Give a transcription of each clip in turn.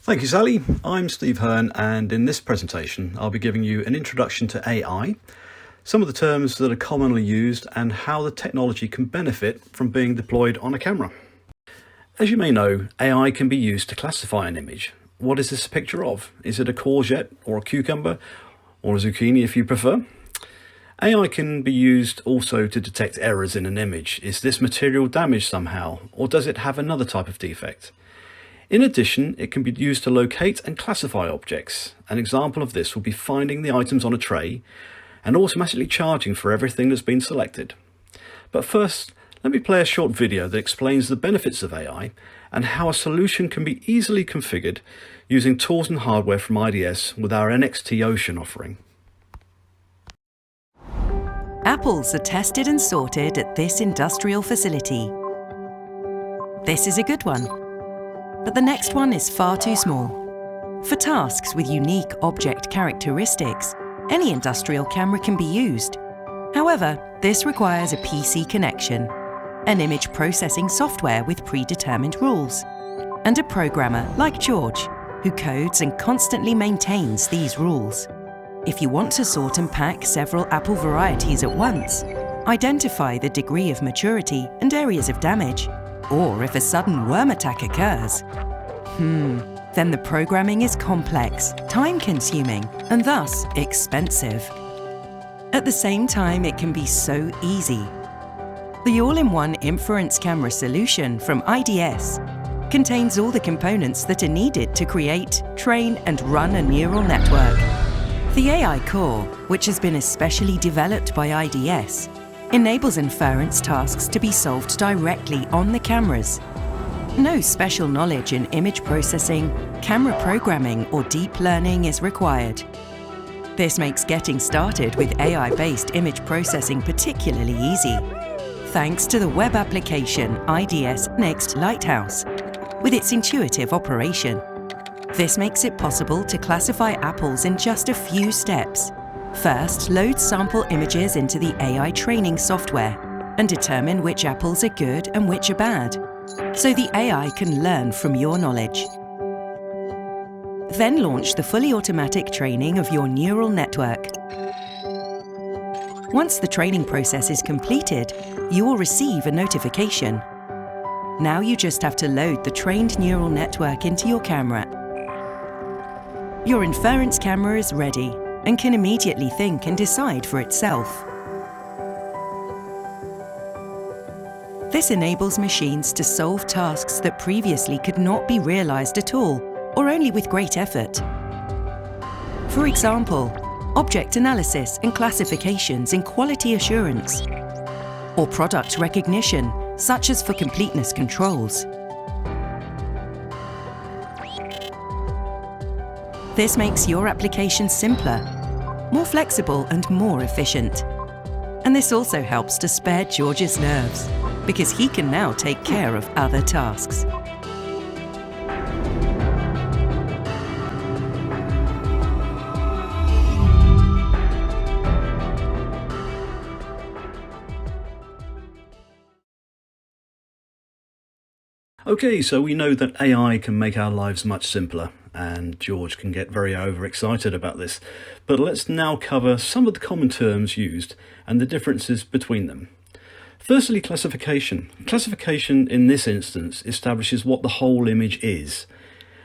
Thank you, Sally. I'm Steve Hearn, and in this presentation I'll be giving you an introduction to AI, some of the terms that are commonly used, and how the technology can benefit from being deployed on a camera. As you may know, AI can be used to classify an image. What is this a picture of? Is it a courgette or a cucumber or a zucchini if you prefer? AI can be used also to detect errors in an image. Is this material damaged somehow, or does it have another type of defect? In addition, it can be used to locate and classify objects. An example of this will be finding the items on a tray and automatically charging for everything that's been selected. But first, let me play a short video that explains the benefits of AI and how a solution can be easily configured using tools and hardware from IDS with our NXT Ocean offering. Apples are tested and sorted at this industrial facility. This is a good one. But the next one is far too small. For tasks with unique object characteristics, any industrial camera can be used. However, this requires a PC connection, an image processing software with predetermined rules, and a programmer like George, who codes and constantly maintains these rules. If you want to sort and pack several apple varieties at once, identify the degree of maturity and areas of damage, or if a sudden worm attack occurs, then the programming is complex, time-consuming, and thus expensive. At the same time, it can be so easy. The all-in-one inference camera solution from IDS contains all the components that are needed to create, train, and run a neural network. The AI core, which has been especially developed by IDS, enables inference tasks to be solved directly on the cameras. No special knowledge in image processing, camera programming, or deep learning is required. This makes getting started with AI-based image processing particularly easy, thanks to the web application IDS Next Lighthouse, with its intuitive operation. This makes it possible to classify apples in just a few steps. First, load sample images into the AI training software and determine which apples are good and which are bad, so the AI can learn from your knowledge. Then launch the fully automatic training of your neural network. Once the training process is completed, you will receive a notification. Now you just have to load the trained neural network into your camera. Your inference camera is ready and can immediately think and decide for itself. This enables machines to solve tasks that previously could not be realized at all, or only with great effort. For example, object analysis and classifications in quality assurance, or product recognition, such as for completeness controls. This makes your application simpler, more flexible, and more efficient. And this also helps to spare George's nerves, because he can now take care of other tasks. Okay, so we know that AI can make our lives much simpler, and George can get very overexcited about this. But let's now cover some of the common terms used and the differences between them. Firstly, classification. Classification in this instance establishes what the whole image is.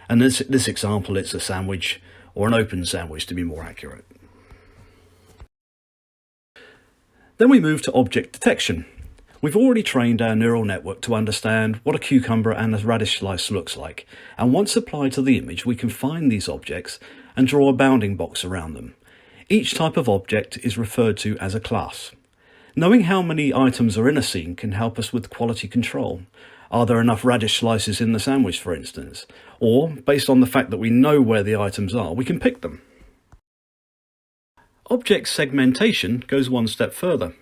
And in this example, it's a sandwich, or an open sandwich to be more accurate. Then we move to object detection. We've already trained our neural network to understand what a cucumber and a radish slice looks like, and once applied to the image we can find these objects and draw a bounding box around them. Each type of object is referred to as a class. Knowing how many items are in a scene can help us with quality control. Are there enough radish slices in the sandwich, for instance? Or, based on the fact that we know where the items are, we can pick them. Object segmentation goes one step further.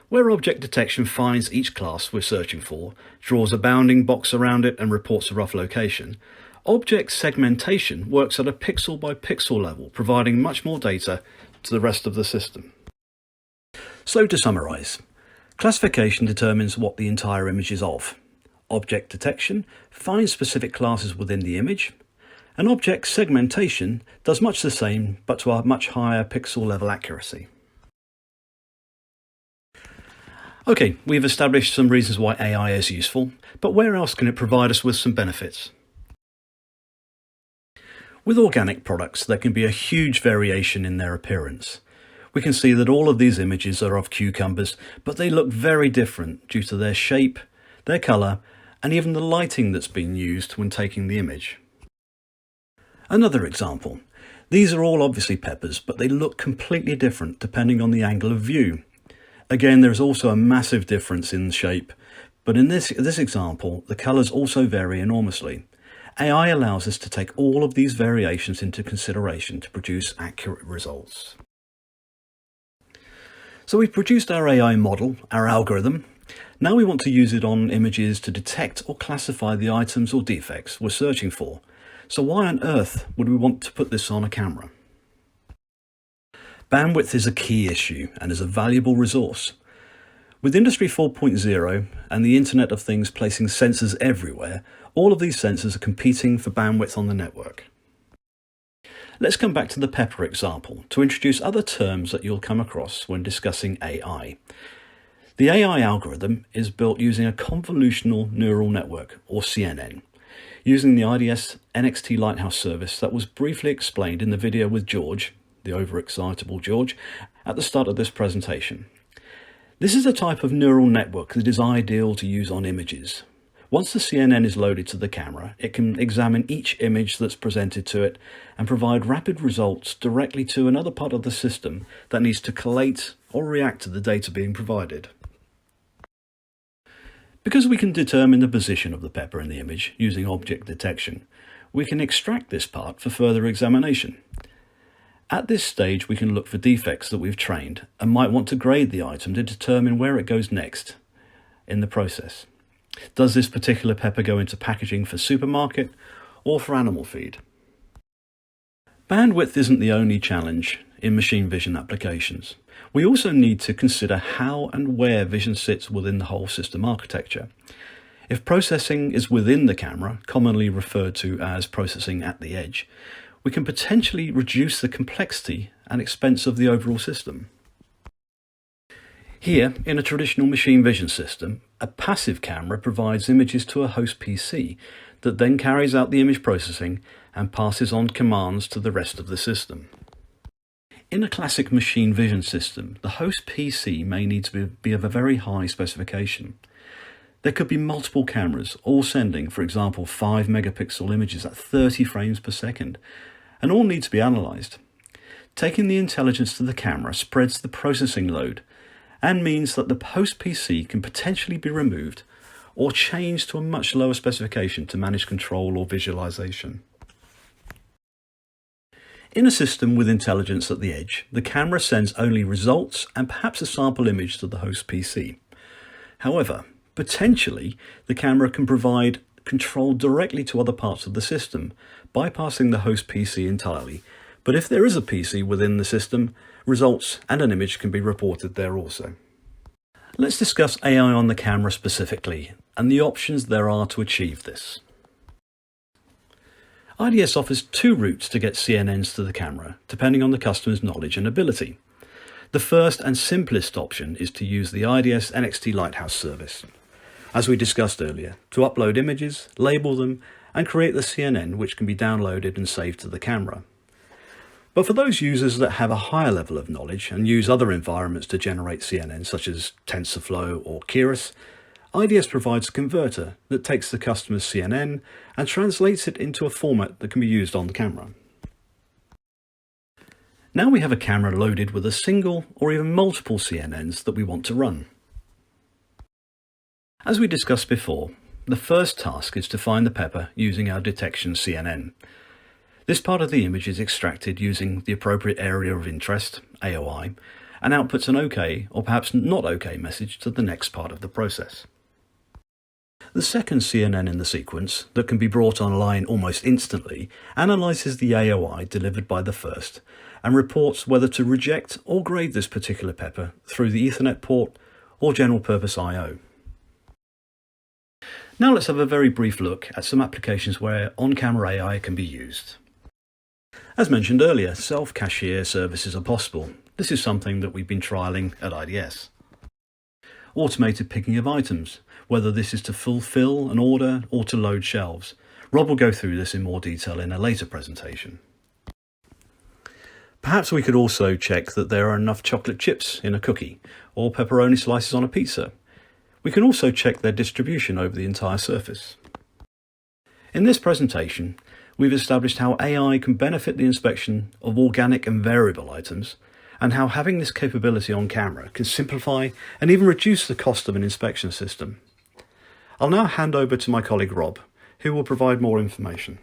Where object detection finds each class we're searching for, draws a bounding box around it and reports a rough location, object segmentation works at a pixel by pixel level, providing much more data to the rest of the system. So to summarise, classification determines what the entire image is of. Object detection finds specific classes within the image, And object segmentation does much the same, but to a much higher pixel level accuracy. Okay, we've established some reasons why AI is useful, but where else can it provide us with some benefits? With organic products, there can be a huge variation in their appearance. We can see that all of these images are of cucumbers, but they look very different due to their shape, their colour, and even the lighting that's been used when taking the image. Another example. These are all obviously peppers, but they look completely different depending on the angle of view. Again, there's also a massive difference in shape, but in this example, the colours also vary enormously. AI allows us to take all of these variations into consideration to produce accurate results. So we've produced our AI model, our algorithm. Now we want to use it on images to detect or classify the items or defects we're searching for. So why on earth would we want to put this on a camera? Bandwidth is a key issue and is a valuable resource. With Industry 4.0 and the Internet of Things placing sensors everywhere, all of these sensors are competing for bandwidth on the network. Let's come back to the pepper example to introduce other terms that you'll come across when discussing AI. The AI algorithm is built using a convolutional neural network, or CNN, using the IDS NXT Lighthouse service that was briefly explained in the video with George, the overexcitable George, at the start of this presentation. This is a type of neural network that is ideal to use on images. Once the CNN is loaded to the camera, it can examine each image that's presented to it and provide rapid results directly to another part of the system that needs to collate or react to the data being provided. Because we can determine the position of the pepper in the image using object detection, we can extract this part for further examination. At this stage, we can look for defects that we've trained and might want to grade the item to determine where it goes next in the process. Does this particular pepper go into packaging for supermarket or for animal feed? Bandwidth isn't the only challenge in machine vision applications. We also need to consider how and where vision sits within the whole system architecture. If processing is within the camera, commonly referred to as processing at the edge, we can potentially reduce the complexity and expense of the overall system. Here, in a traditional machine vision system, a passive camera provides images to a host PC that then carries out the image processing and passes on commands to the rest of the system. In a classic machine vision system, the host PC may need to be of a very high specification. There could be multiple cameras, all sending, for example, 5 megapixel images at 30 frames per second, and all need to be analysed. Taking the intelligence to the camera spreads the processing load and means that the host PC can potentially be removed or changed to a much lower specification to manage control or visualization. In a system with intelligence at the edge, the camera sends only results and perhaps a sample image to the host PC. However, potentially, the camera can provide control directly to other parts of the system, bypassing the host PC entirely. But if there is a PC within the system, results and an image can be reported there also. Let's discuss AI on the camera specifically, and the options there are to achieve this. IDS offers two routes to get CNNs to the camera, depending on the customer's knowledge and ability. The first and simplest option is to use the IDS NXT Lighthouse service, as we discussed earlier, to upload images, label them, and create the CNN which can be downloaded and saved to the camera. But for those users that have a higher level of knowledge and use other environments to generate CNN, such as TensorFlow or Keras, IDS provides a converter that takes the customer's CNN and translates it into a format that can be used on the camera. Now we have a camera loaded with a single or even multiple CNNs that we want to run. As we discussed before, the first task is to find the pepper using our detection CNN. This part of the image is extracted using the appropriate area of interest, AOI, and outputs an OK or perhaps not OK message to the next part of the process. The second CNN in the sequence, that can be brought online almost instantly, analyses the AOI delivered by the first and reports whether to reject or grade this particular pepper through the Ethernet port or general purpose I/O. Now let's have a very brief look at some applications where on-camera AI can be used. As mentioned earlier, self-cashier services are possible. This is something that we've been trialling at IDS. Automated picking of items, whether this is to fulfill an order or to load shelves. Rob will go through this in more detail in a later presentation. Perhaps we could also check that there are enough chocolate chips in a cookie or pepperoni slices on a pizza. We can also check their distribution over the entire surface. In this presentation, we've established how AI can benefit the inspection of organic and variable items, and how having this capability on camera can simplify and even reduce the cost of an inspection system. I'll now hand over to my colleague Rob, who will provide more information.